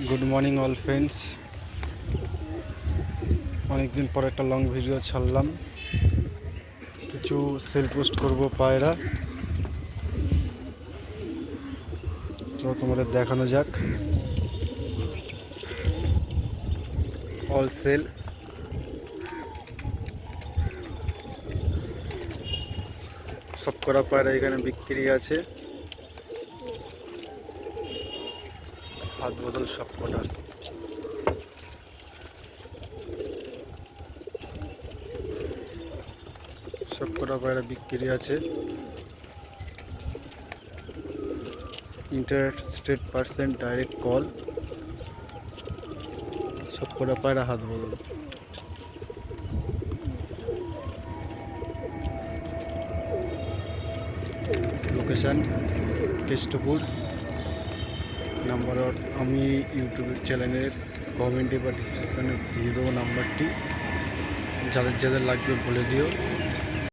Good morning all friends. অনেকদিন পর একটা লং ভিডিও ছাড়লাম, কিছু সেল পোস্ট করবো পায়রা, তো তোমাদের দেখানো যাক। অল সেল, সব করা পায়রা এখানে বিক্রি আছে, হাত বদল সব কটা। সব কটা পায়রা বিক্রি আছে। Interested person direct call. সব কটা পায়রা হাত বদল। লোকেশান কেষ্টপুর। নাম্বার আমি ইউটিউব চ্যানেলের কমেন্টে বা ডিসক্রিপশানে দিয়ে দেবো নাম্বারটি, যাদের যাদের লাগবে বলে দিও।